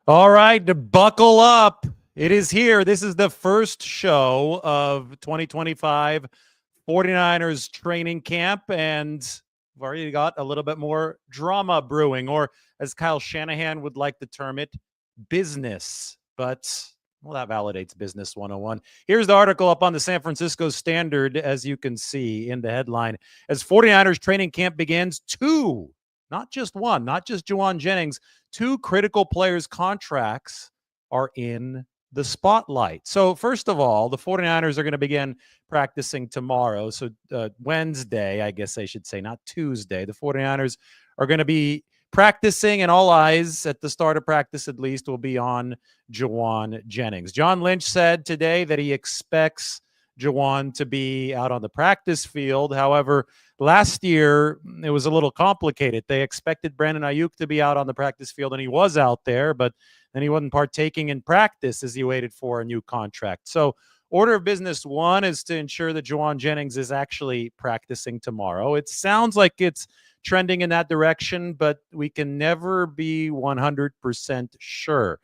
All right, buckle up. It is here. This is the first show of 2025 49ers training camp, and we've already got a little bit more drama brewing, or as Kyle Shanahan would like to term it, business. But, well, that validates Business 101. Here's the article up on the San Francisco Standard, as you can see in the headline. As 49ers training camp begins, two, not just one, not just Jauan Jennings, two critical players' contracts are in the spotlight. So, first of all, the 49ers are going to begin practicing tomorrow. So, Wednesday, I guess I should say, not Tuesday. The 49ers are going to be practicing, and all eyes at the start of practice, at least, will be on Jauan Jennings. John Lynch said today that he expects Jauan to be out on the practice field. However, last year, it was a little complicated. They expected Brandon Ayuk to be out on the practice field, and he was out there, but then he wasn't partaking in practice as he waited for a new contract. So, order of business one is to ensure that Jauan Jennings is actually practicing tomorrow. It sounds like it's trending in that direction, but we can never be 100% sure.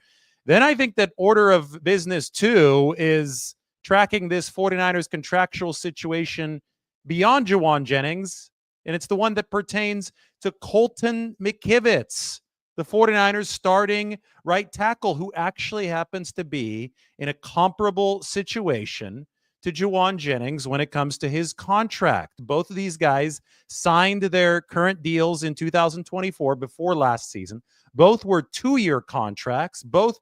Then I think that order of business two is tracking this 49ers contractual situation beyond Jauan Jennings, and it's the one that pertains to Colton McKivitz, the 49ers starting right tackle, who actually happens to be in a comparable situation to Jauan Jennings when it comes to his contract. Both of these guys signed their current deals in 2024 before last season. Both were 2-year contracts. Both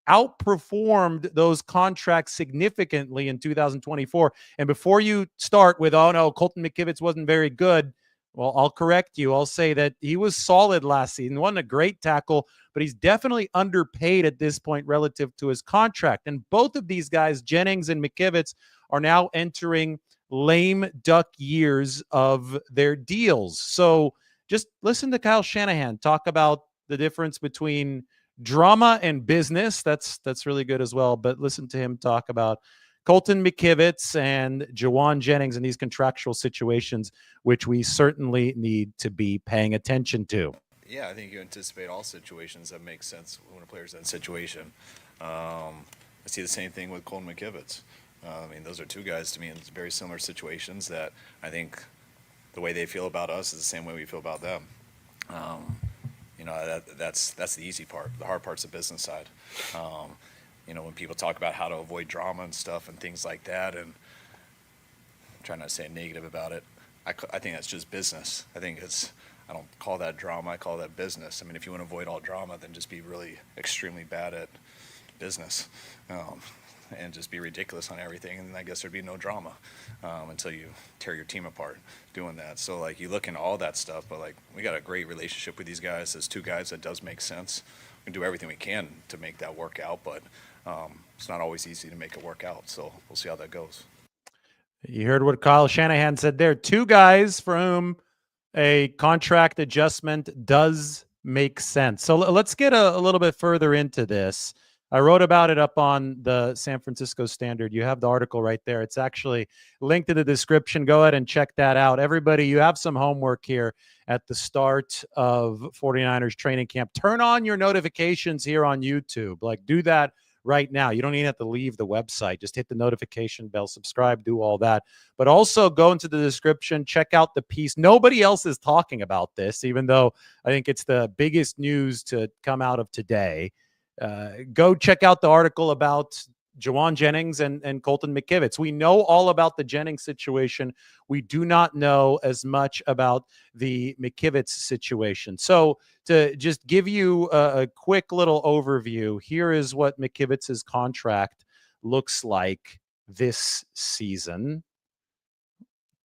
outperformed those contracts significantly in 2024. And before you start with, oh no, Colton McKivitz wasn't very good, well, I'll correct you. I'll say that he was solid last season. Wasn't a great tackle, but he's definitely underpaid at this point relative to his contract. And both of these guys, Jennings and McKivitz, are now entering lame duck years of their deals. So just listen to Kyle Shanahan talk about the difference between drama and business. That's really good as well. But listen to him talk about Colton McKivitz and Jauan Jennings in these contractual situations, which we certainly need to be paying attention to. Yeah, I think you anticipate all situations that make sense when a player's in that situation. I see the same thing with Colton McKivitz. I mean, those are two guys to me in very similar situations that I think the way they feel about us is the same way we feel about them. That's the easy part. The hard part's the business side. When people talk about how to avoid drama and stuff and things like that, and I'm trying not to say negative about it, I think that's just business. I don't call that drama, I call that business. I mean, if you want to avoid all drama, then just be really extremely bad at business. And just be ridiculous on everything, and I guess there'd be no drama until you tear your team apart doing that. So, like, you look into all that stuff, but, like, we got a great relationship with these guys. As two guys, that does make sense. We can do everything we can to make that work out, but it's not always easy to make it work out, so we'll see how that goes. You heard what Kyle Shanahan said there. Two guys for whom a contract adjustment does make sense. So let's get a little bit further into this. I wrote about it up on the San Francisco Standard. You have the article right there. It's actually linked in the description. Go ahead and check that out. Everybody, you have some homework here at the start of 49ers training camp. Turn on your notifications here on YouTube. Like, do that right now. You don't even have to leave the website. Just hit the notification bell, subscribe, do all that. But also go into the description, check out the piece. Nobody else is talking about this, even though I think it's the biggest news to come out of today. Go check out the article about Jauan Jennings and Colton McKivitz. We know all about the Jennings situation. We do not know as much about the McKivitz situation. So to just give you a quick little overview, here is what McKivitz's contract looks like this season.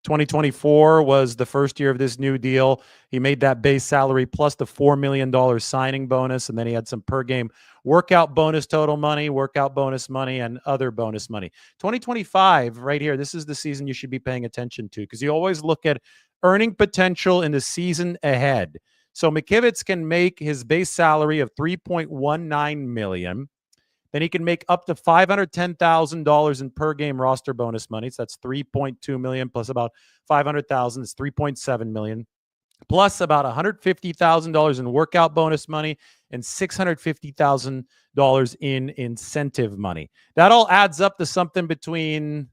2024 was the first year of this new deal. He made that base salary plus the $4 million signing bonus, and then he had some per game workout bonus total money, workout bonus money, and other bonus money. 2025, right here, this is the season you should be paying attention to, because you always look at earning potential in the season ahead. So McKivitz can make his base salary of $3.19 million. Then he can make up to $510,000 in per game roster bonus money. So that's $3.2 million plus about $500,000. It's $3.7 million. Plus about $150,000 in workout bonus money and $650,000 in incentive money. That all adds up to something between,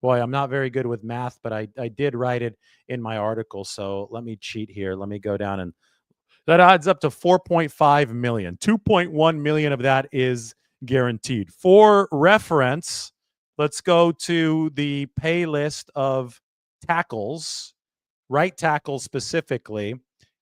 boy, I'm not very good with math, but I did write it in my article. So let me cheat here. Let me go down, and that adds up to 4.5 million. 2.1 million of that is guaranteed. For reference, let's go to the pay list of tackles, right tackles specifically,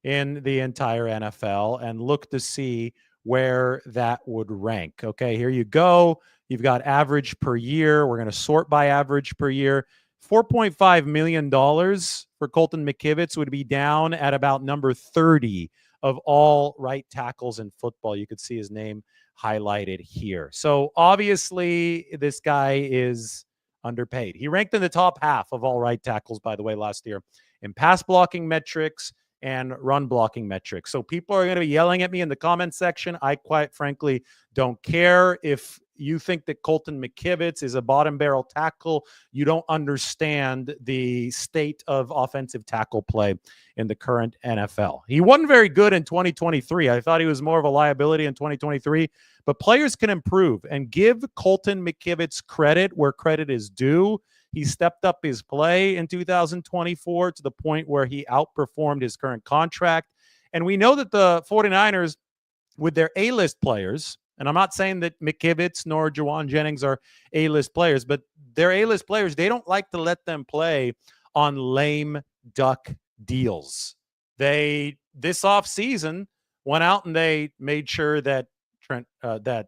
in the entire NFL, and look to see where that would rank. Okay, here you go. You've got average per year. We're going to sort by average per year. $4.5 million for Colton McKivitz would be down at about number 30 of all right tackles in football. You could see his name highlighted here. So obviously this guy is underpaid. He ranked in the top half of all right tackles, by the way, last year in pass blocking metrics and run blocking metrics. So people are going to be yelling at me in the comment section. I quite frankly don't care. If you think that Colton McKivitz is a bottom barrel tackle, you don't understand the state of offensive tackle play in the current NFL. He wasn't very good in 2023. I thought he was more of a liability in 2023, but players can improve, and give Colton McKivitz credit where credit is due. He stepped up his play in 2024 to the point where he outperformed his current contract. And we know that the 49ers, with their A-list players, and I'm not saying that McKivitz nor Jauan Jennings are A-list players, but they're A-list players. They don't like to let them play on lame duck deals. They, this offseason, went out and they made sure that the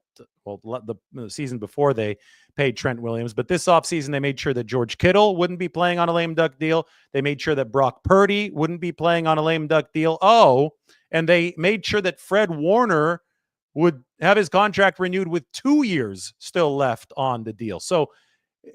season before they paid Trent Williams, but this offseason they made sure that George Kittle wouldn't be playing on a lame duck deal. They made sure that Brock Purdy wouldn't be playing on a lame duck deal. And they made sure that Fred Warner would have his contract renewed with 2 years still left on the deal. So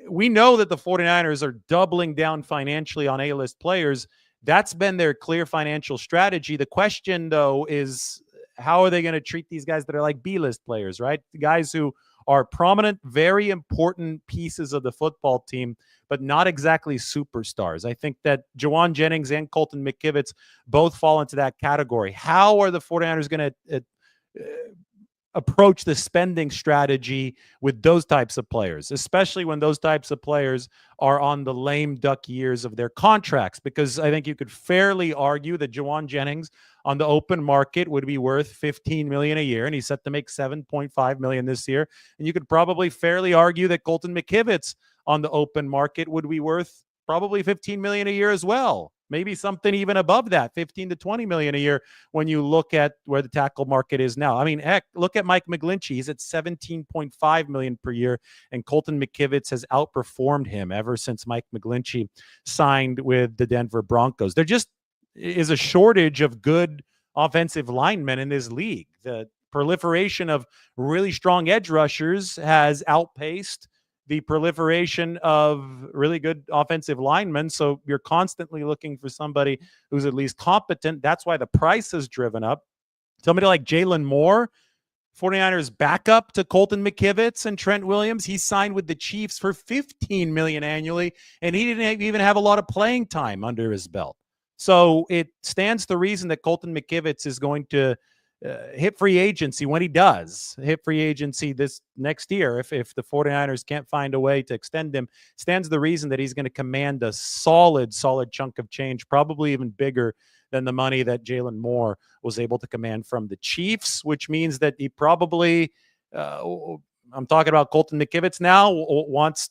we know that the 49ers are doubling down financially on A-list players. That's been their clear financial strategy. The question, though, is how are they going to treat these guys that are like B-list players, right? The guys who are prominent, very important pieces of the football team, but not exactly superstars. I think that Jauan Jennings and Colton McKivitz both fall into that category. How are the 49ers going to approach the spending strategy with those types of players, especially when those types of players are on the lame duck years of their contracts? Because I think you could fairly argue that Jauan Jennings on the open market would be worth $15 million a year, and he's set to make $7.5 million this year. And you could probably fairly argue that Colton McKivitz on the open market would be worth probably $15 million a year as well. Maybe something even above that, $15 to $20 million a year when you look at where the tackle market is now. I mean, heck, look at Mike McGlinchey. He's at $17.5 million per year, and Colton McKivitz has outperformed him ever since Mike McGlinchey signed with the Denver Broncos. There just is a shortage of good offensive linemen in this league. The proliferation of really strong edge rushers has outpaced the proliferation of really good offensive linemen. So you're constantly looking for somebody who's at least competent. That's why the price has driven up. Somebody like Jalen Moore, 49ers backup to Colton McKivitz and Trent Williams. He signed with the Chiefs for $15 million annually, and he didn't even have a lot of playing time under his belt. So it stands to reason that Colton McKivitz is going to hit free agency when he does hit free agency this next year. If the 49ers can't find a way to extend him, stands the reason that he's going to command a solid chunk of change, probably even bigger than the money that Jalen Moore was able to command from the Chiefs, which means that he probably, I'm talking about Colton McKivitz now, wants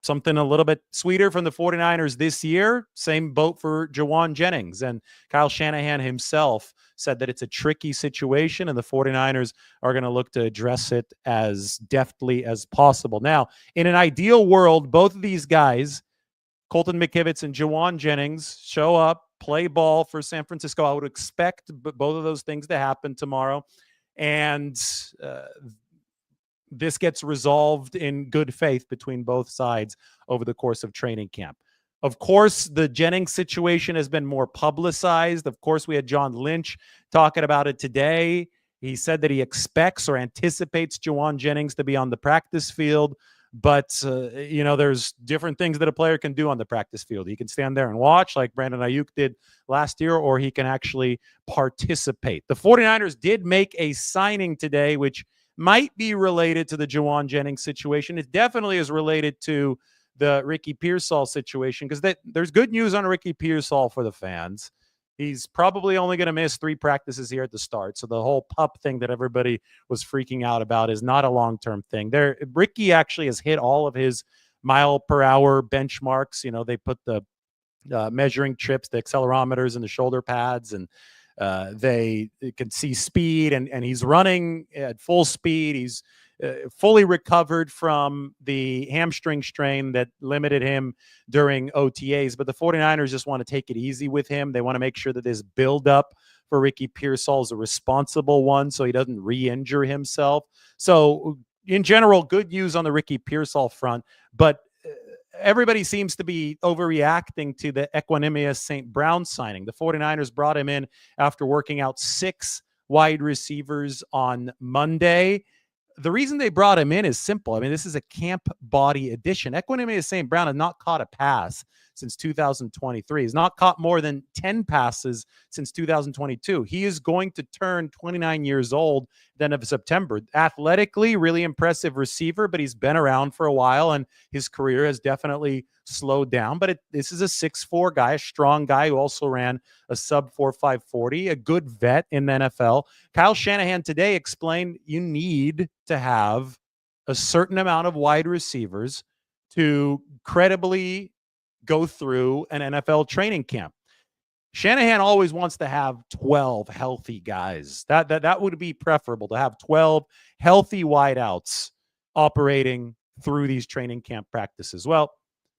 something a little bit sweeter from the 49ers this year. Same boat for Jauan Jennings. And Kyle Shanahan himself said that it's a tricky situation, and the 49ers are going to look to address it as deftly as possible. Now, in an ideal world, both of these guys, Colton McKivitz and Jauan Jennings, show up, play ball for San Francisco. I would expect both of those things to happen tomorrow. And this gets resolved in good faith between both sides over the course of training camp. Of course, the Jennings situation has been more publicized. Of course, we had John Lynch talking about it today. He said that he expects or anticipates Jauan Jennings to be on the practice field But, there's different things that a player can do on the practice field. He can stand there and watch like Brandon Ayuk did last year, or he can actually participate. The 49ers did make a signing today, which might be related to the Jauan Jennings situation. It definitely is related to the Ricky Pearsall situation, because there's good news on Ricky Pearsall for the fans. He's probably only going to miss 3 practices here at the start. So the whole pup thing that everybody was freaking out about is not a long-term thing. Ricky actually has hit all of his mile per hour benchmarks. They put the measuring trips, the accelerometers and the shoulder pads, and they can see speed, and he's running at full speed. He's fully recovered from the hamstring strain that limited him during OTAs. But the 49ers just want to take it easy with him. They want to make sure that this buildup for Ricky Pearsall is a responsible one so he doesn't re-injure himself. So in general, good news on the Ricky Pearsall front, but everybody seems to be overreacting to the Equanimeous St. Brown signing. The 49ers brought him in after working out 6 wide receivers on Monday. The reason they brought him in is simple. I mean, this is a camp body addition. Equanimeous St. Brown has not caught a pass since 2023. He's not caught more than 10 passes since 2022. He is going to turn 29 years old then of September. Athletically, really impressive receiver, but he's been around for a while, and his career has definitely slowed down. But this is a 6'4" guy, a strong guy who also ran a sub-4.5 40, a good vet in the NFL. Kyle Shanahan today explained you need to have a certain amount of wide receivers to credibly go through an NFL training camp. Shanahan always wants to have 12 healthy guys. That would be preferable, to have 12 healthy wideouts operating through these training camp practices. Well,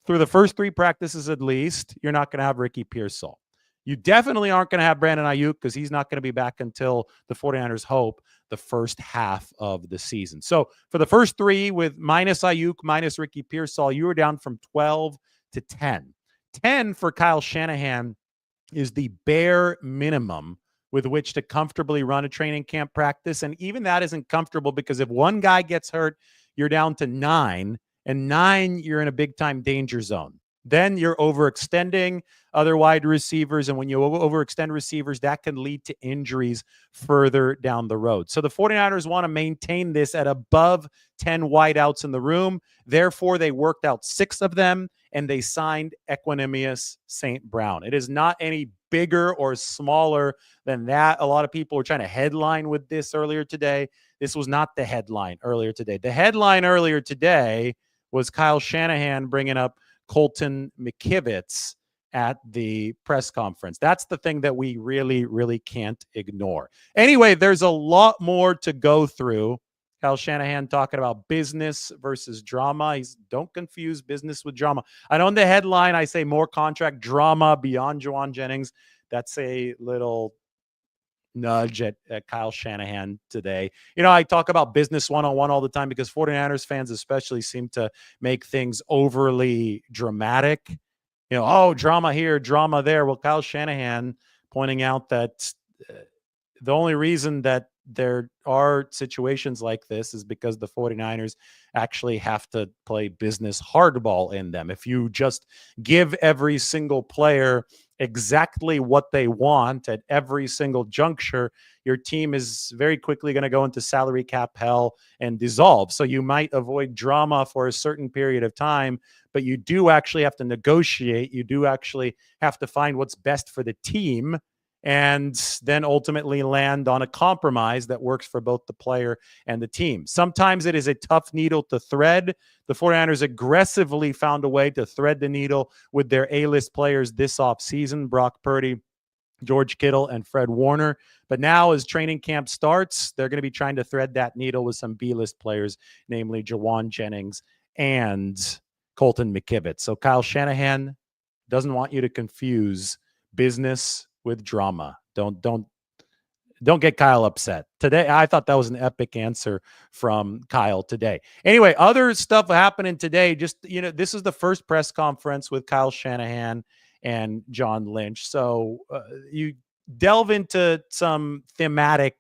through the first 3 practices at least, you're not going to have Ricky Pearsall. You definitely aren't going to have Brandon Ayuk, because he's not going to be back until the 49ers hope the first half of the season. So for the first 3, with minus Ayuk, minus Ricky Pearsall, you were down from 12 to 10. 10 for Kyle Shanahan is the bare minimum with which to comfortably run a training camp practice. And even that isn't comfortable, because if one guy gets hurt, you're down to 9, and 9, you're in a big time danger zone. Then you're overextending other wide receivers. And when you overextend receivers, that can lead to injuries further down the road. So the 49ers want to maintain this at above 10 wideouts in the room. Therefore, they worked out 6 of them, and they signed Equanimeous St. Brown. It is not any bigger or smaller than that. A lot of people were trying to headline with this earlier today. This was not the headline earlier today. The headline earlier today was Kyle Shanahan bringing up Colton McKivitz at the press conference. That's the thing that we really, really can't ignore. Anyway, there's a lot more to go through. Kyle Shanahan talking about business versus drama. Don't confuse business with drama. I know in the headline I say more contract drama beyond Jauan Jennings. That's a little nudge at Kyle Shanahan today. I talk about business one-on-one all the time, because 49ers fans especially seem to make things overly dramatic. Drama here, drama there. Well, Kyle Shanahan pointing out that the only reason that there are situations like this is because the 49ers actually have to play business hardball in them. If you just give every single player exactly what they want at every single juncture, your team is very quickly going to go into salary cap hell and dissolve. So you might avoid drama for a certain period of time, but you do actually have to negotiate. You do actually have to find what's best for the team, and then ultimately land on a compromise that works for both the player and the team. Sometimes it is a tough needle to thread. The 49ers aggressively found a way to thread the needle with their A-list players this offseason: Brock Purdy, George Kittle, and Fred Warner. But now, as training camp starts, they're going to be trying to thread that needle with some B-list players, namely Jauan Jennings and Colton McKivitz. So Kyle Shanahan doesn't want you to confuse business with drama. Don't get Kyle upset. Today, I thought that was an epic answer from Kyle today. Anyway, other stuff happening today. Just, this is the first press conference with Kyle Shanahan and John Lynch. So you delve into some thematic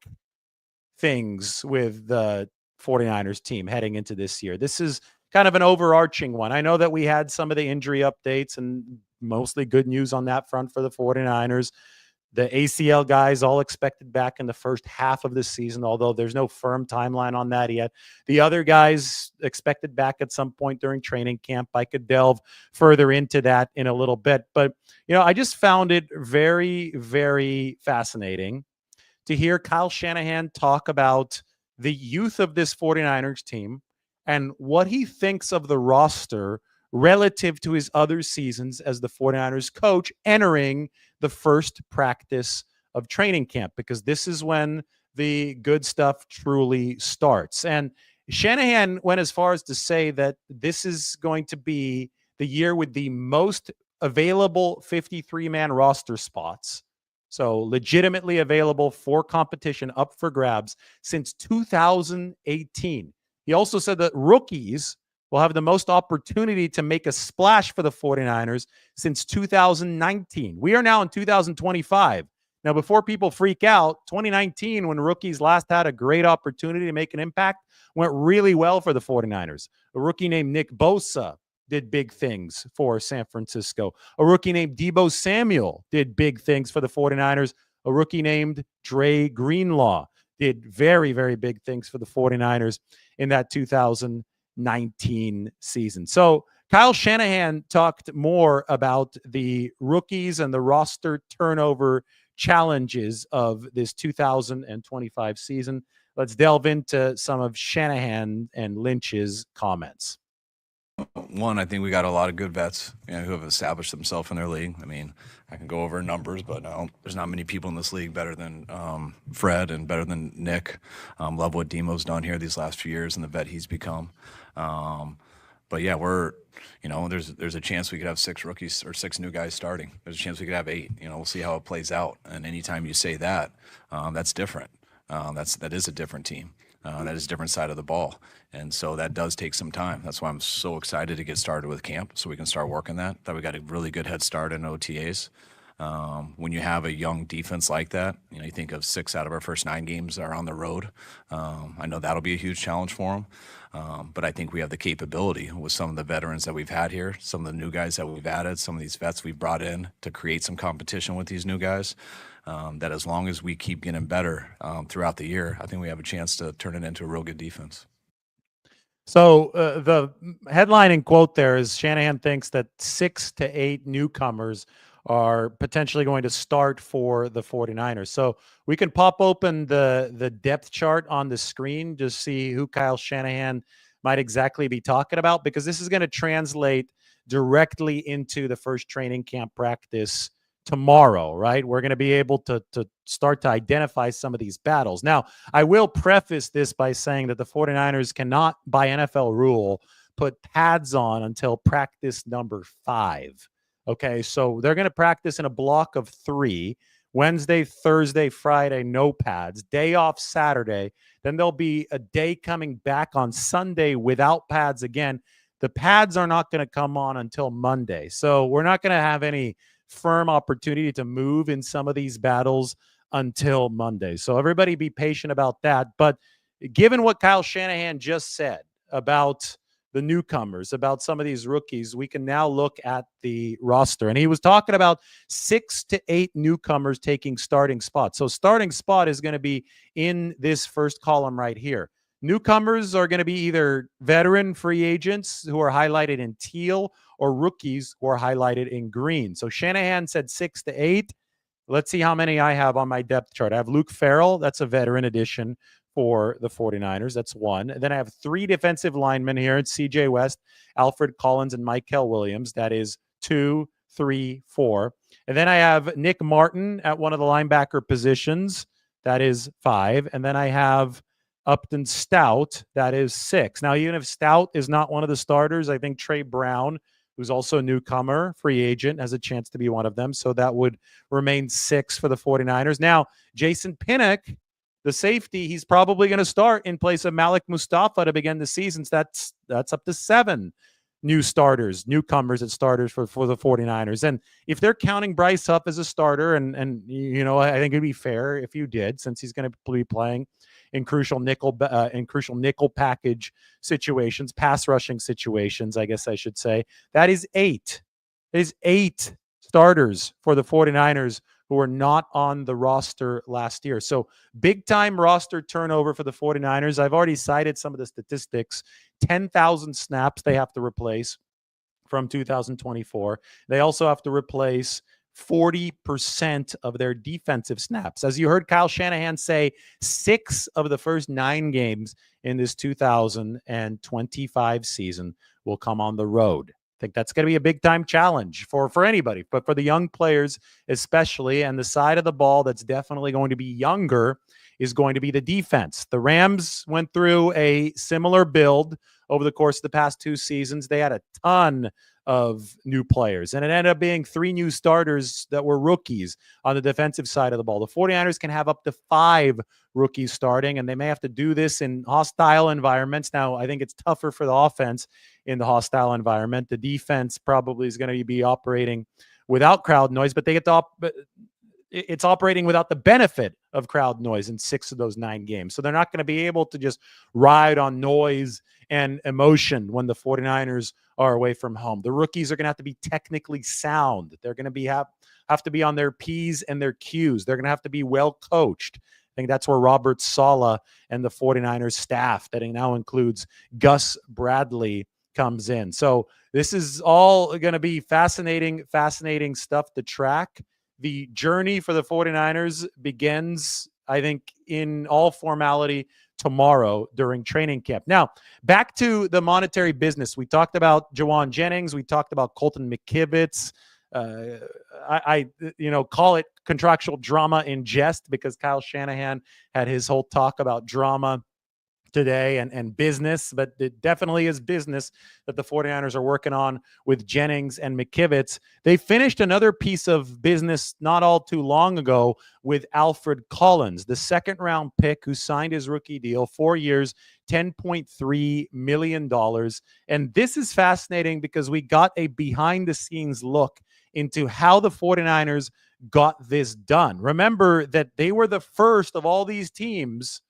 things with the 49ers team heading into this year. This is kind of an overarching one. I know that we had some of the injury updates and mostly good news on that front for the 49ers. The ACL guys all expected back in the first half of the season, although there's no firm timeline on that yet. The other guys expected back at some point during training camp. I could delve further into that in a little bit. But, I just found it very, very fascinating to hear Kyle Shanahan talk about the youth of this 49ers team and what he thinks of the roster relative to his other seasons as the 49ers coach entering the first practice of training camp, because this is when the good stuff truly starts. And Shanahan went as far as to say that this is going to be the year with the most available 53-man roster spots. So legitimately available for competition, up for grabs, since 2018. He also said that rookies will have the most opportunity to make a splash for the 49ers since 2019. We are now in 2025. Now, before people freak out, 2019, when rookies last had a great opportunity to make an impact, went really well for the 49ers. A rookie named Nick Bosa did big things for San Francisco. A rookie named Deebo Samuel did big things for the 49ers. A rookie named Dre Greenlaw did very, very big things for the 49ers in that 2019 season. So Kyle Shanahan talked more about the rookies and the roster turnover challenges of this 2025 season. Let's delve into some of Shanahan and Lynch's comments. One, I think we got a lot of good vets, who have established themselves in their league. I mean, I can go over numbers, but no, there's not many people in this league better than Fred and better than Nick. Love what Demo's done here these last few years and the vet he's become. But yeah, there's a chance we could have 6 rookies or 6 new guys starting. There's a chance we could have 8. We'll see how it plays out. And anytime you say that, that's different. That is a different team. That is a different side of the ball. And so that does take some time. That's why I'm so excited to get started with camp so we can start working that we got a really good head start in OTAs. When you have a young defense like that, you think of 6 out of our first 9 games are on the road. I know that'll be a huge challenge for them. But I think we have the capability with some of the veterans that we've had here, some of the new guys that we've added, some of these vets we've brought in to create some competition with these new guys. That as long as we keep getting better throughout the year, I think we have a chance to turn it into a real good defense. So the headline and quote there is Shanahan thinks that 6 to 8 newcomers are potentially going to start for the 49ers. So we can pop open the depth chart on the screen, just see who Kyle Shanahan might exactly be talking about, because this is going to translate directly into the first training camp practice tomorrow, right? We're going to be able to start to identify some of these battles. Now, I will preface this by saying that the 49ers cannot, by NFL rule, put pads on until practice number 5. Okay, so they're going to practice in a block of 3, Wednesday, Thursday, Friday, no pads, day off Saturday. Then there'll be a day coming back on Sunday without pads again. The pads are not going to come on until Monday. So we're not going to have any firm opportunity to move in some of these battles until Monday. So everybody be patient about that. But given what Kyle Shanahan just said about the newcomers, about some of these rookies, we can now look at the roster. And he was talking about 6 to 8 newcomers taking starting spots. So starting spot is going to be in this first column right here. Newcomers are going to be either veteran free agents who are highlighted in teal or rookies who are highlighted in green. So Shanahan said 6 to 8. Let's see how many I have on my depth chart. I have Luke Farrell. That's a veteran addition for the 49ers. That's 1. And then I have 3 defensive linemen here. It's CJ West, Alfred Collins, and Michael Williams. That is 2, 3, 4. And then I have Nick Martin at one of the linebacker positions. That is 5. And then I have Upton Stout. That is 6. Now, even if Stout is not one of the starters, I think Trey Brown, who's also a newcomer, free agent, has a chance to be one of them. So that would remain 6 for the 49ers. Now, Jason Pinnock, the safety, he's probably going to start in place of Malik Mustafa to begin the season. So that's up to 7 newcomers at starters for the 49ers. And if they're counting Bryce Huff as a starter, and I think it'd be fair if you did, since he's going to be playing in crucial nickel package situations, pass rushing situations, I guess I should say. That is 8. It is 8 starters for the 49ers who were not on the roster last year. So big time roster turnover for the 49ers. I've already cited some of the statistics. 10,000 snaps they have to replace from 2024. They also have to replace 40% of their defensive snaps. As you heard Kyle Shanahan say, 6 of the first 9 games in this 2025 season will come on the road. I think that's going to be a big time challenge for anybody, but for the young players especially. And the side of the ball that's definitely going to be younger is going to be the defense. The Rams went through a similar build over the course of the past 2 seasons. They had a ton of new players, and it ended up being 3 new starters that were rookies on the defensive side of the ball. The 49ers can have up to 5 rookies starting, and they may have to do this in hostile environments. Now, I think it's tougher for the offense in the hostile environment. The defense probably is going to be operating without crowd noise, but they get to it's operating without the benefit of crowd noise in 6 of those 9 games. So they're not going to be able to just ride on noise and emotion when the 49ers are away from home. The rookies are going to have to be technically sound. They're going to have to be on their P's and their Q's. They're going to have to be well coached. I think that's where Robert Saleh and the 49ers staff, that now includes Gus Bradley, comes in. So this is all going to be fascinating stuff to track. The journey for the 49ers begins, I think, in all formality tomorrow during training camp. Now, back to the monetary business. We talked about Jauan Jennings. We talked about Colton McKivitz. I call it contractual drama in jest because Kyle Shanahan had his whole talk about drama today and business, but it definitely is business that the 49ers are working on with Jennings and McKivitz. They finished another piece of business not all too long ago with Alfred Collins, the 2nd-round pick who signed his rookie deal, 4 years, $10.3 million. And this is fascinating because we got a behind-the-scenes look into how the 49ers got this done. Remember that they were the first of all these teams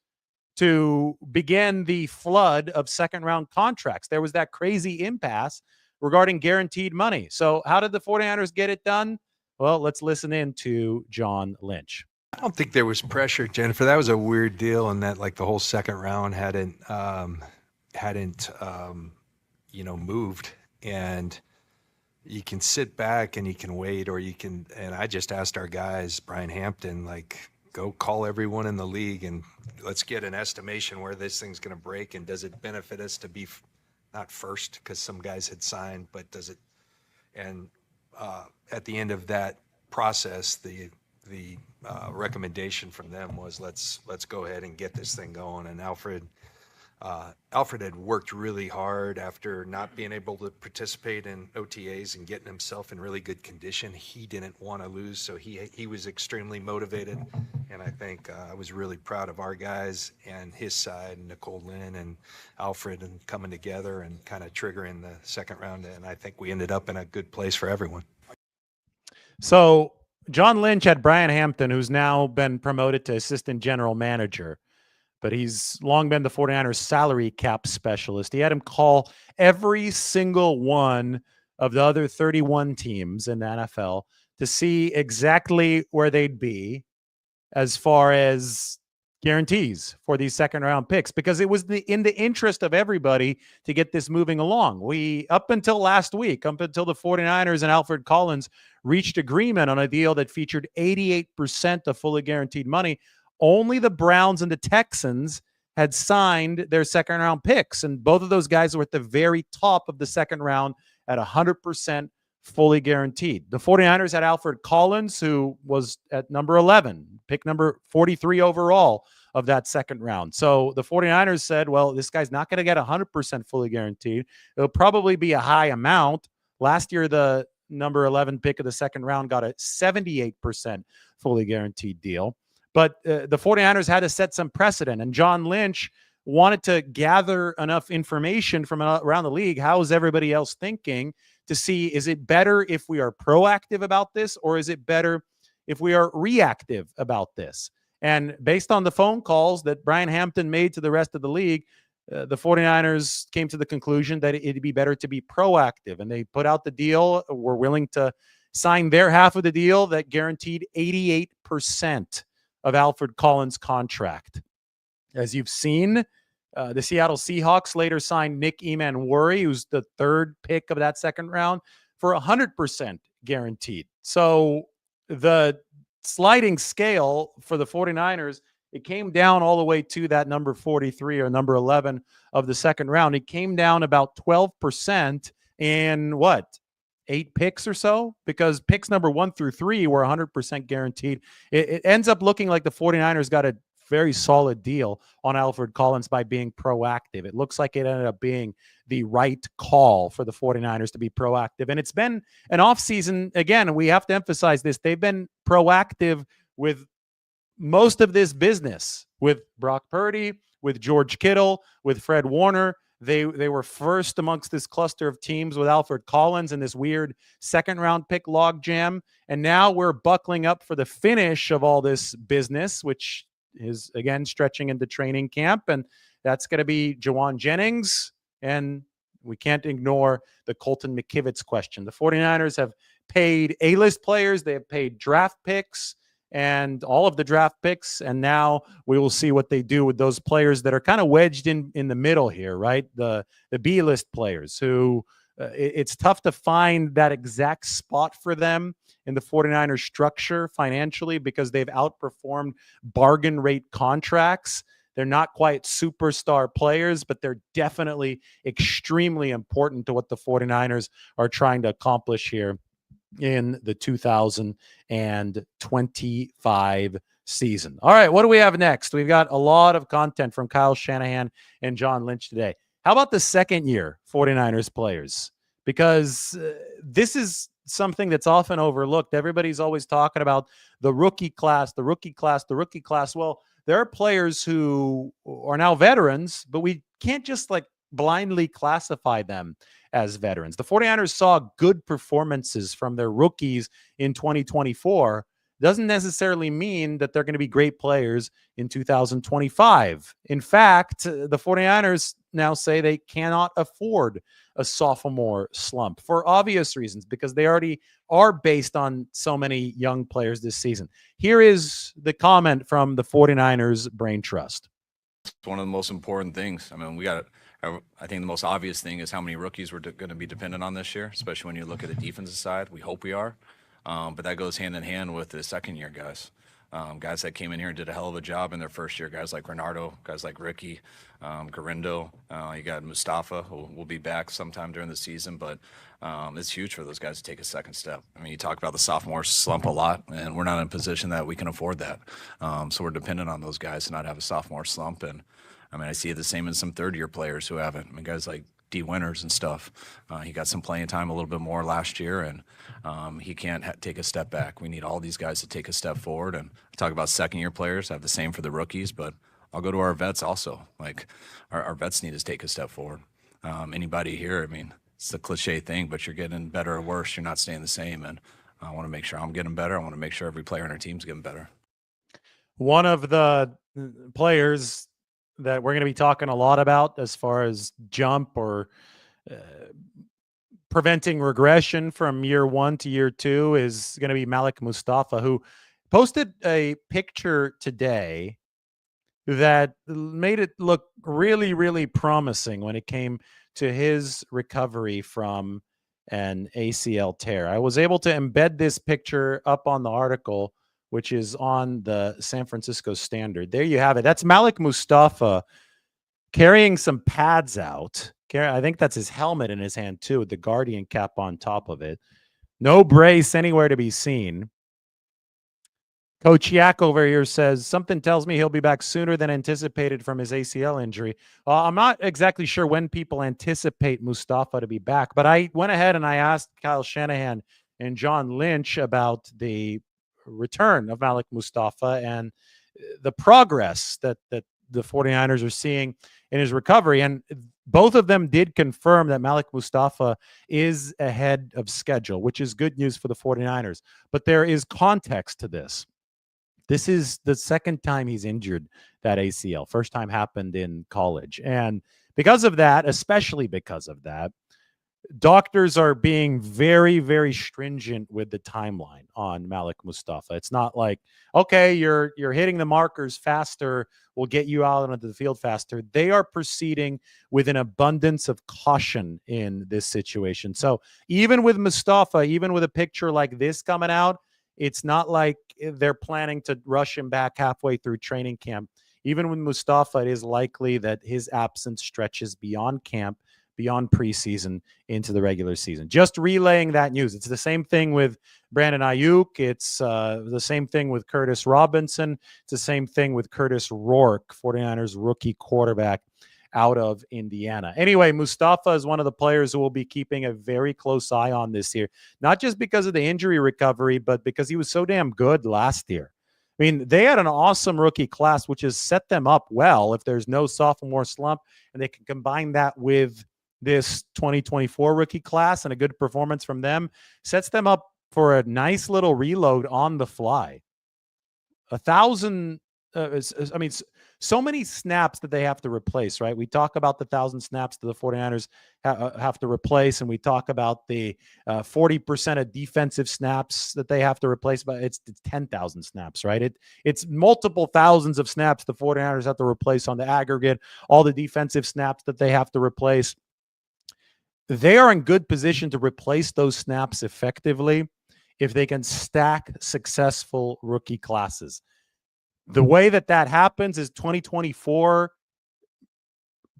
to begin the flood of 2nd-round contracts. There was that crazy impasse regarding guaranteed money. So how did the 49ers get it done? Well, let's listen in to John Lynch. I don't think there was pressure, Jennifer. That was a weird deal, and that like the whole 2nd round hadn't moved, and you can sit back and you can wait, or you can. And I just asked our guys, Brian Hampton, like, go call everyone in the league and let's get an estimation where this thing's going to break, and does it benefit us to be not first because some guys had signed, but does it? And at the end of that process, the recommendation from them was let's go ahead and get this thing going. And Alfred had worked really hard after not being able to participate in OTAs and getting himself in really good condition. He didn't want to lose, so he was extremely motivated. And I think I was really proud of our guys and his side, Nicole Lynn and Alfred, and coming together and kind of triggering the 2nd round. And I think we ended up in a good place for everyone. So John Lynch had Brian Hampton, who's now been promoted to assistant general manager, but he's long been the 49ers salary cap specialist. He had him call every single one of the other 31 teams in the NFL to see exactly where they'd be as far as guarantees for these 2nd-round picks, because it was in the interest of everybody to get this moving along. Up until last week, up until the 49ers and Alfred Collins reached agreement on a deal that featured 88% of fully guaranteed money, only the Browns and the Texans had signed their 2nd-round picks, and both of those guys were at the very top of the 2nd round at 100% fully guaranteed. The 49ers had Alfred Collins, who was at number 11, pick number 43 overall of that 2nd round. So the 49ers said, well, this guy's not going to get 100% fully guaranteed. It'll probably be a high amount. Last year, the number 11 pick of the 2nd round got a 78% fully guaranteed deal. But the 49ers had to set some precedent, and John Lynch wanted to gather enough information from around the league. How is everybody else thinking, to see, is it better if we are proactive about this, or is it better if we are reactive about this? And based on the phone calls that Brian Hampton made to the rest of the league, the 49ers came to the conclusion that it'd be better to be proactive. And they put out the deal, were willing to sign their half of the deal that guaranteed 88% of Alfred Collins' contract. As you've seen, the Seattle Seahawks later signed Nick Emanwuri, who's the third pick of that second round, for 100% guaranteed. So the sliding scale for the 49ers, it came down all the way to that number 43 or number 11 of the second round. It came down about 12% in what? 8 picks or so, because picks number 1 through 3 were 100% guaranteed. It ends up looking like the 49ers got a very solid deal on Alfred Collins by being proactive. It looks like it ended up being the right call for the 49ers to be proactive. And it's been an offseason. Again, we have to emphasize this. They've been proactive with most of this business, with Brock Purdy, with George Kittle, with Fred Warner. They were first amongst this cluster of teams with Alfred Collins and this weird second-round pick logjam. And now we're buckling up for the finish of all this business, which is, again, stretching into training camp. And that's going to be Jauan Jennings. And we can't ignore the Colton McKivitz question. The 49ers have paid A-list players. They have paid draft picks and all of the draft picks. And now we will see what they do with those players that are kind of wedged in the middle here, right? The B-list players who it's tough to find that exact spot for them in the 49ers structure financially because they've outperformed bargain rate contracts. They're not quite superstar players, but they're definitely extremely important to what the 49ers are trying to accomplish here in the 2025 season. All right, what do we have next? We've got a lot of content from Kyle Shanahan and John Lynch today. How about the second-year 49ers players? Because this is something that's often overlooked. Everybody's always talking about the rookie class, the rookie class, the rookie class. Well, there are players who are now veterans, but we can't just like blindly classify them as veterans. The 49ers saw good performances from their rookies in 2024. Doesn't necessarily mean that they're going to be great players in 2025. In fact, the 49ers now say they cannot afford a sophomore slump for obvious reasons, because they already are based on so many young players this season. Here is the comment from the 49ers Brain Trust. It's one of the most important things. I mean, I think the most obvious thing is how many rookies we're going to be dependent on this year, especially when you look at the defensive side. We hope we are. But that goes hand in hand with the second-year guys. Guys that came in here and did a hell of a job in their first year. Guys like Renardo, guys like Ricky, Garindo. You got Mustafa, who will be back sometime during the season. But it's huge for those guys to take a second step. I mean, you talk about the sophomore slump a lot, and we're not in a position that we can afford that. So we're dependent on those guys to not have a sophomore slump. And, I mean, I see it the same in some third-year players who haven't. I mean, guys like D. Winters and stuff. He got some playing time a little bit more last year, and he can't take a step back. We need all these guys to take a step forward. And I talk about second-year players. I have the same for the rookies, but I'll go to our vets also. Like, our vets need to take a step forward. Anybody here, I mean, it's a cliche thing, but you're getting better or worse. You're not staying the same, and I want to make sure I'm getting better. I want to make sure every player on our team's getting better. One of the players that we're going to be talking a lot about as far as jump or preventing regression from year 1 to year 2 is going to be Malik Mustafa, who posted a picture today that made it look really, really promising when it came to his recovery from an ACL tear. I was able to embed this picture up on the article, which is on the San Francisco Standard. There you have it. That's Malik Mustafa carrying some pads out. I think that's his helmet in his hand too, with the Guardian cap on top of it. No brace anywhere to be seen. Coach Yak over here says, something tells me he'll be back sooner than anticipated from his ACL injury. I'm not exactly sure when people anticipate Mustafa to be back, but I went ahead and I asked Kyle Shanahan and John Lynch about the return of Malik Mustafa and the progress that the 49ers are seeing in his recovery. And both of them did confirm that Malik Mustafa is ahead of schedule, which is good news for the 49ers. But there is context to this. This is the second time he's injured that ACL. First time happened in college. And because of that, especially because of that, doctors are being very, very stringent with the timeline on Malik Mustafa. It's not like, okay, you're hitting the markers faster, we'll get you out onto the field faster. They are proceeding with an abundance of caution in this situation. So even with Mustafa, even with a picture like this coming out, it's not like they're planning to rush him back halfway through training camp. Even with Mustafa, it is likely that his absence stretches beyond camp, beyond preseason, into the regular season. Just relaying that news. It's the same thing with Brandon Ayuk. It's the same thing with Curtis Robinson. It's the same thing with Curtis Rourke, 49ers rookie quarterback out of Indiana. Anyway, Mustafa is one of the players who will be keeping a very close eye on this year, not just because of the injury recovery, but because he was so damn good last year. I mean, they had an awesome rookie class, which has set them up well if there's no sophomore slump, and they can combine that with this 2024 rookie class and a good performance from them, sets them up for a nice little reload on the fly. 1,000, so many snaps that they have to replace, right? We talk about the 1,000 snaps that the 49ers have to replace, and we talk about the 40% of defensive snaps that they have to replace, but it's 10,000 snaps, right? It's multiple thousands of snaps the 49ers have to replace on the aggregate, all the defensive snaps that they have to replace. They are in good position to replace those snaps effectively if they can stack successful rookie classes. The way that happens is 2024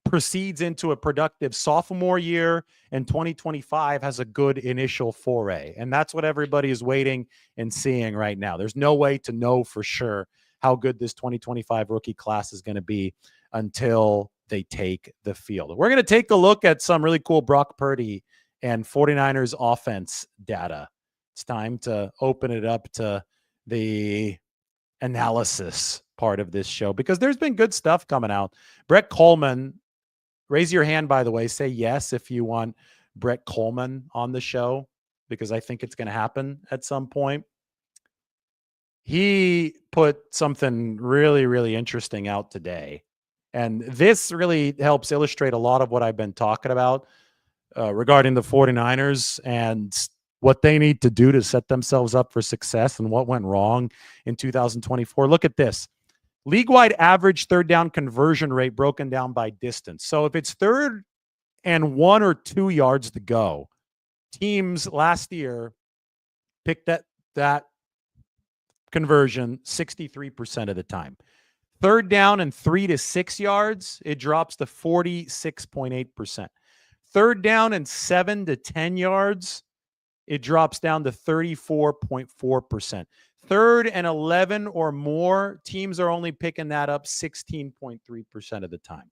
proceeds into a productive sophomore year, and 2025 has a good initial foray. And that's what everybody is waiting and seeing right now. There's no way to know for sure how good this 2025 rookie class is going to be until they take the field. We're going to take a look at some really cool Brock Purdy and 49ers offense data. It's time to open it up to the analysis part of this show, because there's been good stuff coming out. Brett Coleman, raise your hand, by the way, say yes if you want Brett Coleman on the show, because I think it's going to happen at some point. He put something really, really interesting out today. And this really helps illustrate a lot of what I've been talking about regarding the 49ers and what they need to do to set themselves up for success and what went wrong in 2024. Look at this. League-wide average third down conversion rate broken down by distance. So if it's 3rd and 1 or 2 yards to go, teams last year picked that conversion 63% of the time. 3rd down and 3 to 6 yards, it drops to 46.8%. 3rd down and 7 to 10 yards, it drops down to 34.4%. 3rd and 11 or more, teams are only picking that up 16.3% of the time.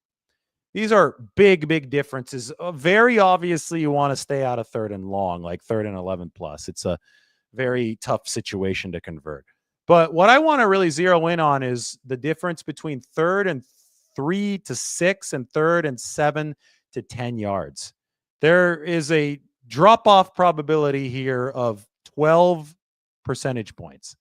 These are big, big differences. Very obviously, you want to stay out of 3rd and long, like 3rd and 11 plus. It's a very tough situation to convert. But what I want to really zero in on is the difference between 3rd and 3 to 6 and 3rd and 7 to 10 yards. There is a drop-off probability here of 12 percentage points.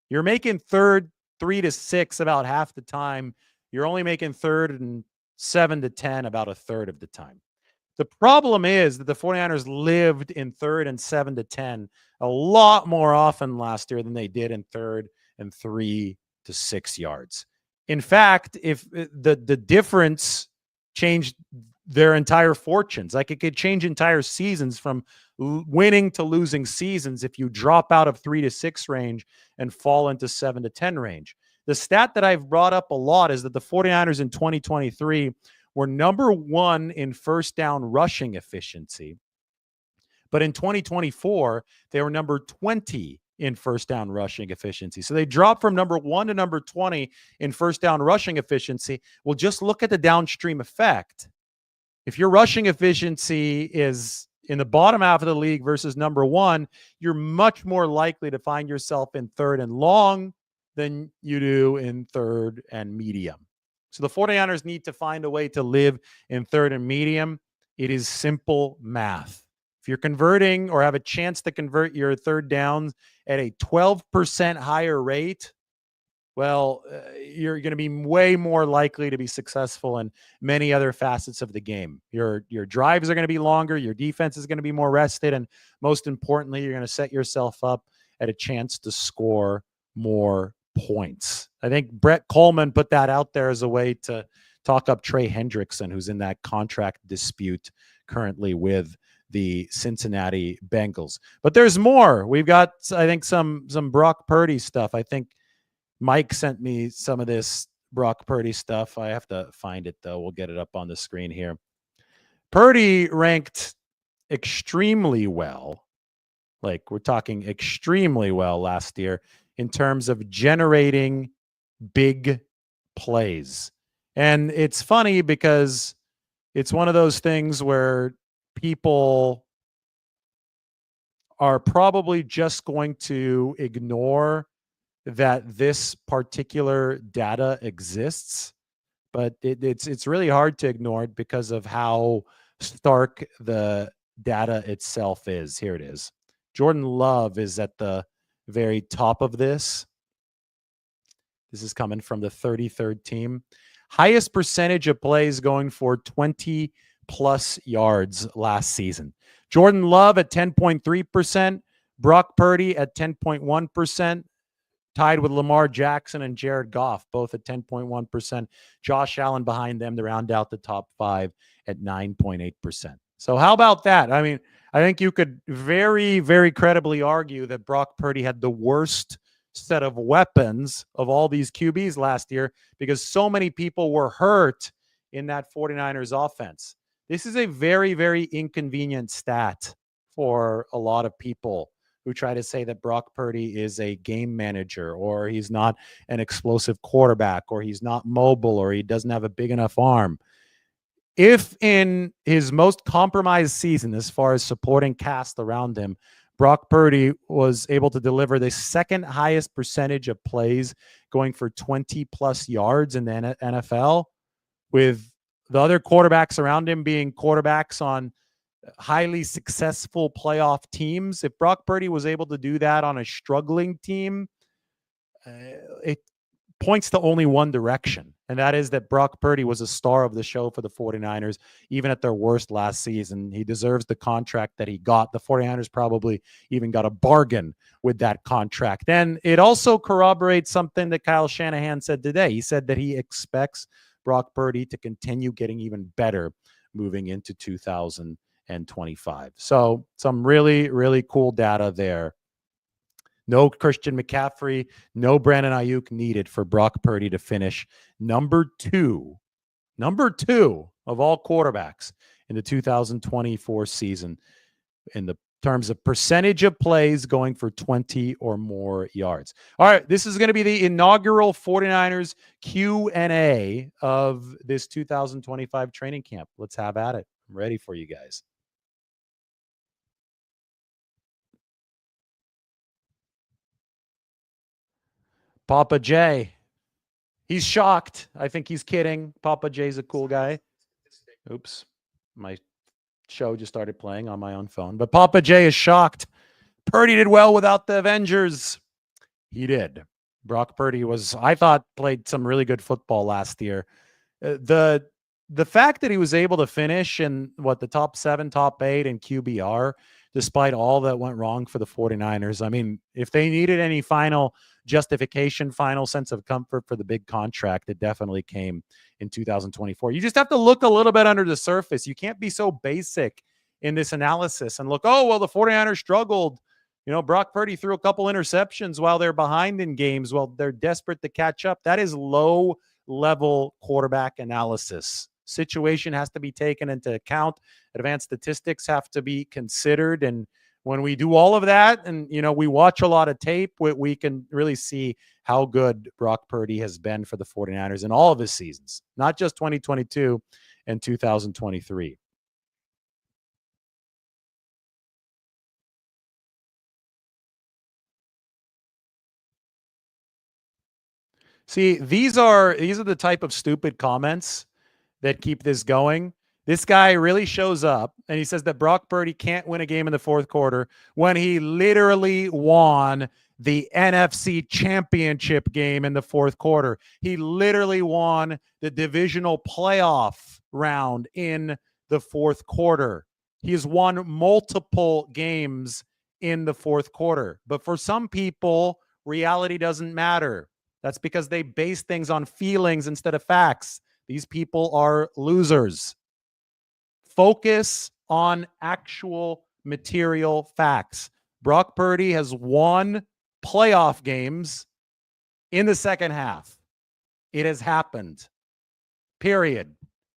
You're making 3rd 3 to 6 about half the time. You're only making 3rd and 7 to 10 about a third of the time. The problem is that the 49ers lived in 3rd and 7 to 10 a lot more often last year than they did in 3rd and 3 to 6 yards. In fact, if the difference changed their entire fortunes, like it could change entire seasons from winning to losing seasons if you drop out of 3 to 6 range and fall into 7 to 10 range. The stat that I've brought up a lot is that the 49ers in 2023 were number 1 in first down rushing efficiency. But in 2024, they were number 20 in first down rushing efficiency. So they dropped from number 1 to number 20 in first down rushing efficiency. Well, just look at the downstream effect. If your rushing efficiency is in the bottom half of the league versus number 1, you're much more likely to find yourself in 3rd and long than you do in 3rd and medium. So the 49ers need to find a way to live in 3rd and medium. It is simple math. If you're converting or have a chance to convert your 3rd downs at a 12% higher rate well, you're going to be way more likely to be successful in many other facets of the game. Your drives are going to be longer, your defense is going to be more rested, and most importantly, you're going to set yourself up at a chance to score more points. I think Brett Coleman put that out there as a way to talk up Trey Hendrickson, who's in that contract dispute currently with the Cincinnati Bengals. But there's more. We've got, I think, some Brock Purdy stuff. I think Mike sent me some of this Brock Purdy stuff. I have to find it, though. We'll get it up on the screen here. Purdy ranked extremely well. Like, we're talking extremely well last year in terms of generating big plays. And it's funny because it's one of those things where people are probably just going to ignore that this particular data exists, but it's really hard to ignore it because of how stark the data itself is. Here it is. Jordan Love is at the very top of this. This is coming from the 33rd team. Highest percentage of plays going for 20 plus yards last season. Jordan Love at 10.3%, Brock Purdy at 10.1%, tied with Lamar Jackson and Jared Goff, both at 10.1%. Josh Allen behind them to round out the top five at 9.8%. So how about that? I mean, I think you could very, very credibly argue that Brock Purdy had the worst set of weapons of all these QBs last year because so many people were hurt in that 49ers offense. This is a very, very inconvenient stat for a lot of people who try to say that Brock Purdy is a game manager, or he's not an explosive quarterback, or he's not mobile, or he doesn't have a big enough arm. If in his most compromised season, as far as supporting cast around him, Brock Purdy was able to deliver the second highest percentage of plays going for 20 plus yards in the NFL, with the other quarterbacks around him being quarterbacks on highly successful playoff teams. If Brock Purdy was able to do that on a struggling team, it points to only one direction, and that is that Brock Purdy was a star of the show for the 49ers, even at their worst last season. He deserves the contract that he got. The 49ers probably even got a bargain with that contract. And it also corroborates something that Kyle Shanahan said today. He said that he expects Brock Purdy to continue getting even better moving into 2025. So some really, really cool data there. No Christian McCaffrey, no Brandon Ayuk needed for Brock Purdy to finish number two of all quarterbacks in the 2024 season in the terms of percentage of plays going for 20 or more yards. All right, this is going to be the inaugural 49ers Q&A of this 2025 training camp. Let's have at it. I'm ready for you guys. Papa J. He's shocked. I think he's kidding. Papa J's a cool guy. Oops. My show just started playing on my own phone. But Papa J is shocked. Purdy did well without the Avengers. He did. Brock Purdy I thought, played some really good football last year. The fact that he was able to finish in the top 7, top 8 in QBR, despite all that went wrong for the 49ers. I mean, if they needed any final justification, final sense of comfort for the big contract, it definitely came in 2024. You just have to look a little bit under the surface. You can't be so basic in this analysis and look, oh, well, the 49ers struggled. You know, Brock Purdy threw a couple interceptions while they're behind in games. Well, they're desperate to catch up. That is low-level quarterback analysis. Situation has to be taken into account. Advanced statistics have to be considered. And when we do all of that and, we watch a lot of tape, we can really see how good Brock Purdy has been for the 49ers in all of his seasons, not just 2022 and 2023. See, these are the type of stupid comments that keep this going. This guy really shows up and he says that Brock Purdy can't win a game in the fourth quarter when he literally won the NFC Championship game in the fourth quarter. He literally won the divisional playoff round in the fourth quarter. He has won multiple games in the fourth quarter. But for some people, reality doesn't matter. That's because they base things on feelings instead of facts. These people are losers. Focus on actual material facts. Brock Purdy has won playoff games in the second half. It has happened. Period.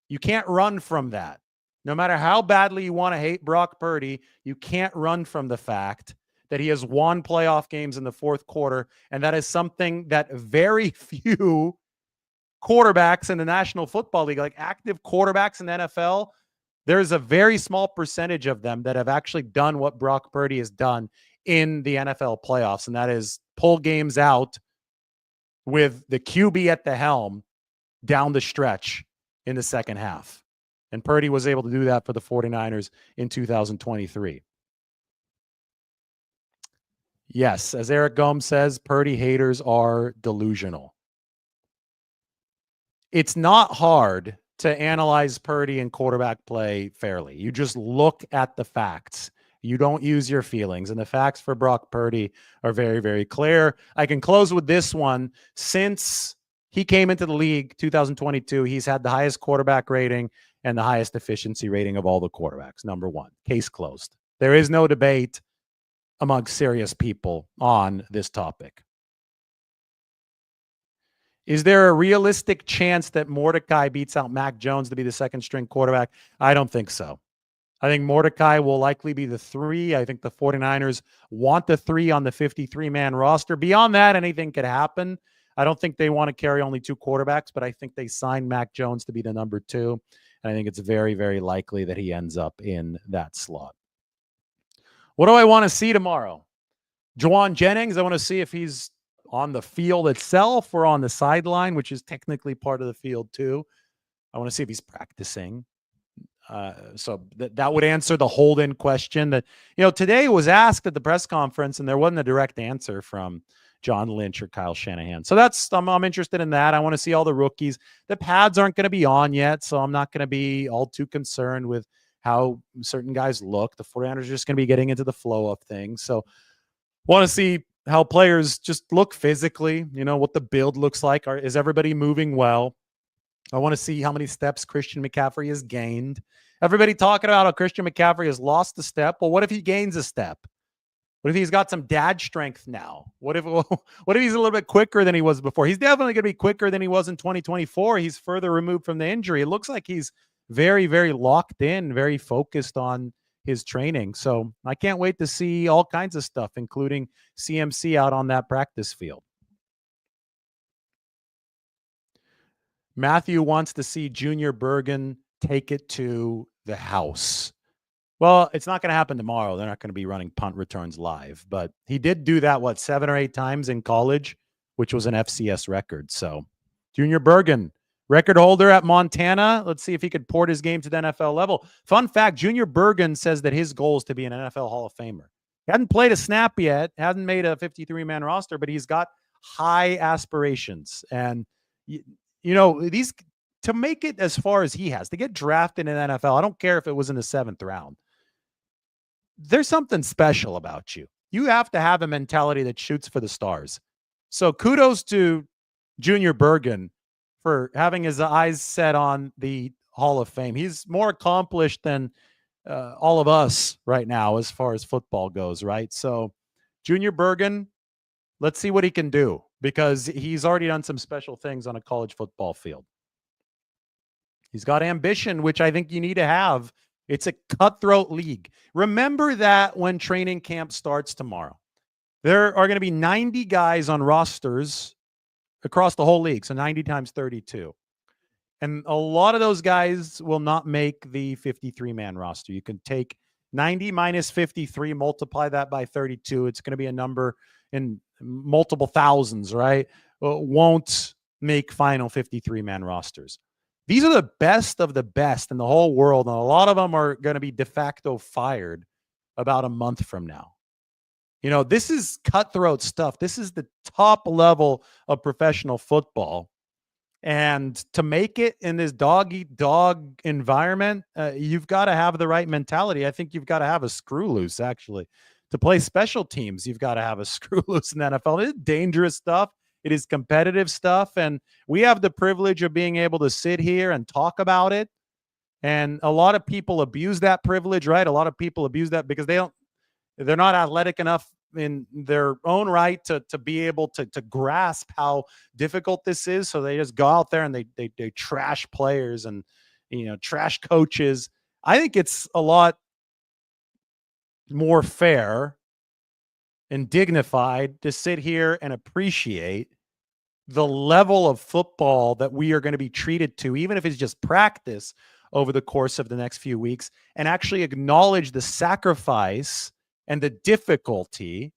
You can't run from that. No matter how badly you want to hate Brock Purdy, you can't run from the fact that he has won playoff games in the fourth quarter, and that is something that very few quarterbacks in the National Football League, like active quarterbacks in the NFL, there's a very small percentage of them that have actually done what Brock Purdy has done in the NFL playoffs, and that is pull games out with the QB at the helm down the stretch in the second half. And Purdy was able to do that for the 49ers in 2023. Yes, as Eric Gomes says, Purdy haters are delusional. It's not hard to analyze Purdy and quarterback play fairly. You just look at the facts. You don't use your feelings. And the facts for Brock Purdy are very, very clear. I can close with this one. Since he came into the league 2022, he's had the highest quarterback rating and the highest efficiency rating of all the quarterbacks. Number one, case closed. There is no debate among serious people on this topic. Is there a realistic chance that Mordecai beats out Mac Jones to be the second string quarterback? I don't think so. I think Mordecai will likely be the 3. I think the 49ers want the 3 on the 53-man roster. Beyond that, anything could happen. I don't think they want to carry only 2 quarterbacks, but I think they signed Mac Jones to be the number 2. And I think it's very, very likely that he ends up in that slot. What do I want to see tomorrow? Jauan Jennings, I want to see if he's on the field itself or on the sideline, which is technically part of the field too. I want to see if he's practicing. So that would answer the hold-in question that, today was asked at the press conference, and there wasn't a direct answer from John Lynch or Kyle Shanahan. So I'm interested in that. I want to see all the rookies. The pads aren't going to be on yet, so I'm not going to be all too concerned with how certain guys look. The 49ers are just going to be getting into the flow of things. So want to see how players just look physically, what the build looks like. Is everybody moving well? I want to see how many steps Christian McCaffrey has gained. Everybody talking about how Christian McCaffrey has lost a step. Well, what if he gains a step? What if he's got some dad strength now? What if he's a little bit quicker than he was before? He's definitely going to be quicker than he was in 2024. He's further removed from the injury. It looks like he's very, very locked in, very focused on his training. So I can't wait to see all kinds of stuff, including CMC out on that practice field. Matthew wants to see Junior Bergen take it to the house. Well, it's not going to happen tomorrow. They're not going to be running punt returns live, but he did do that, 7 or 8 times in college, which was an FCS record. So Junior Bergen, record holder at Montana. Let's see if he could port his game to the NFL level. Fun fact, Junior Bergen says that his goal is to be an NFL Hall of Famer. He hadn't played a snap yet, hasn't made a 53-man roster, but he's got high aspirations. And, these to make it as far as he has, to get drafted in the NFL, I don't care if it was in the 7th round. There's something special about you. You have to have a mentality that shoots for the stars. So kudos to Junior Bergen for having his eyes set on the Hall of Fame. He's more accomplished than all of us right now as far as football goes, right? So Junior Bergen, let's see what he can do, because he's already done some special things on a college football field. He's got ambition, which I think you need to have. It's a cutthroat league. Remember that when training camp starts tomorrow. There are going to be 90 guys on rosters across the whole league, so 90 times 32. And a lot of those guys will not make the 53-man roster. You can take 90 minus 53, multiply that by 32. It's going to be a number in multiple thousands, right? Won't make final 53-man rosters. These are the best of the best in the whole world, and a lot of them are going to be de facto fired about a month from now. This is cutthroat stuff. This is the top level of professional football. And to make it in this dog-eat-dog environment, you've got to have the right mentality. I think you've got to have a screw loose, actually. To play special teams, you've got to have a screw loose in the NFL. It is dangerous stuff. It is competitive stuff. And we have the privilege of being able to sit here and talk about it. And a lot of people abuse that privilege, right? A lot of people abuse that because they're not athletic enough in their own right to be able to grasp how difficult this is. So they just go out there and they trash players and, trash coaches. I think it's a lot more fair and dignified to sit here and appreciate the level of football that we are going to be treated to, even if it's just practice over the course of the next few weeks, and actually acknowledge the sacrifice and the difficulty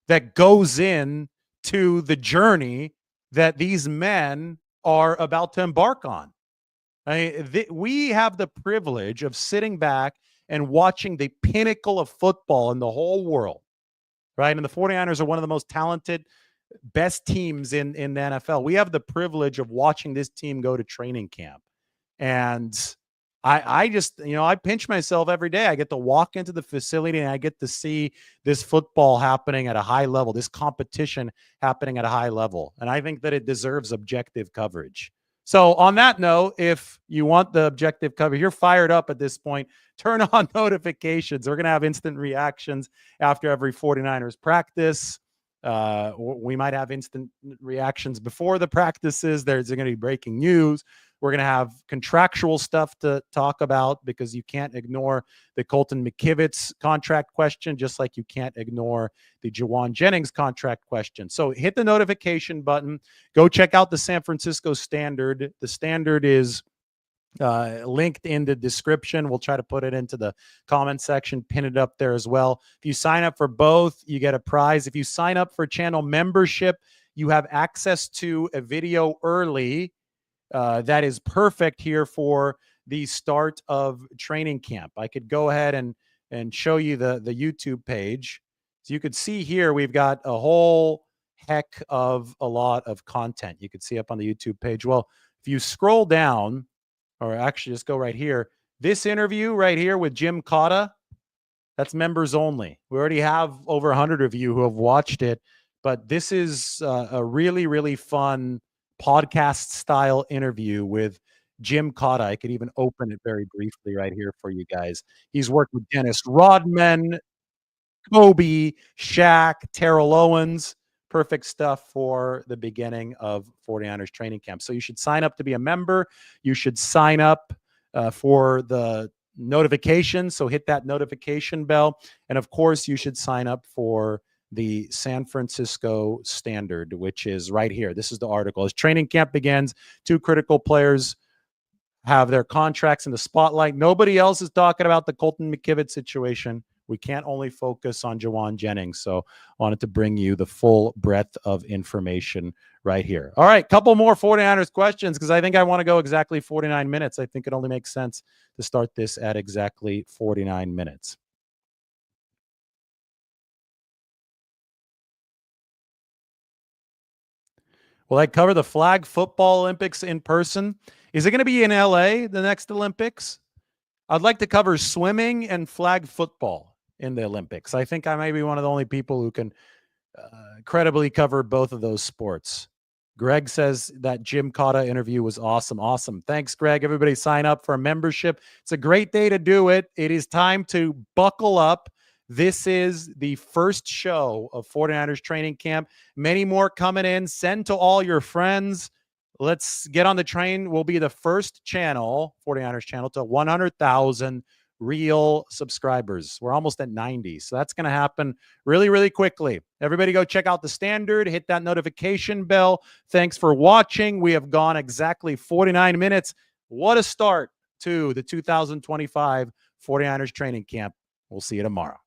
that goes in to the journey that these men are about to embark on. We have the privilege of sitting back and watching the pinnacle of football in the whole world, right? And the 49ers are one of the most talented, best teams in the NFL. We have the privilege of watching this team go to training camp. And I just, I pinch myself every day. I get to walk into the facility and I get to see this football happening at a high level, this competition happening at a high level. And I think that it deserves objective coverage. So on that note, if you want the objective coverage, you're fired up at this point, turn on notifications. We're going to have instant reactions after every 49ers practice. We might have instant reactions before the practices. There's going to be breaking news. We're going to have contractual stuff to talk about because you can't ignore the Colton McKivitz contract question, just like you can't ignore the Jauan Jennings contract question. So hit the notification button. Go check out the San Francisco Standard. The Standard is linked in the description. We'll try to put it into the comment section, pin it up there as well. If you sign up for both, you get a prize. If you sign up for channel membership, you have access to a video early that is perfect here for the start of training camp. I could go ahead and show you the YouTube page. So you could see here, we've got a whole heck of a lot of content you could see up on the YouTube page. Well, if you scroll down, or actually just go right here, this interview right here with Jim Cotta, that's members only. We already have over 100 of you who have watched it, but this is a really, really fun podcast style interview with Jim Cotta. I could even open it very briefly right here for you guys. He's worked with Dennis Rodman, Kobe, Shaq, Terrell Owens. Perfect stuff for the beginning of 49ers training camp. So you should sign up to be a member. You should sign up for the notification. So hit that notification bell. And of course, you should sign up for the San Francisco Standard, which is right here. This is the article. As training camp begins, two critical players have their contracts in the spotlight. Nobody else is talking about the Colton McKivitz situation. We can't only focus on Jauan Jennings. So I wanted to bring you the full breadth of information right here. All right, couple more 49ers questions because I think I want to go exactly 49 minutes. I think it only makes sense to start this at exactly 49 minutes. Will I cover the flag football Olympics in person? Is it going to be in LA, the next Olympics? I'd like to cover swimming and flag football in the Olympics. I think I may be one of the only people who can credibly cover both of those sports. Greg says that Jim Cotta interview was awesome. Awesome. Thanks, Greg. Everybody sign up for a membership. It's a great day to do it. It is time to buckle up. This is the first show of 49ers training camp. Many more coming in. Send to all your friends. Let's get on the train. We'll be the first channel, 49ers channel, to 100,000 real subscribers. We're almost at 90. So that's going to happen really, really quickly. Everybody go check out the Standard. Hit that notification bell. Thanks for watching. We have gone exactly 49 minutes. What a start to the 2025 49ers training camp. We'll see you tomorrow.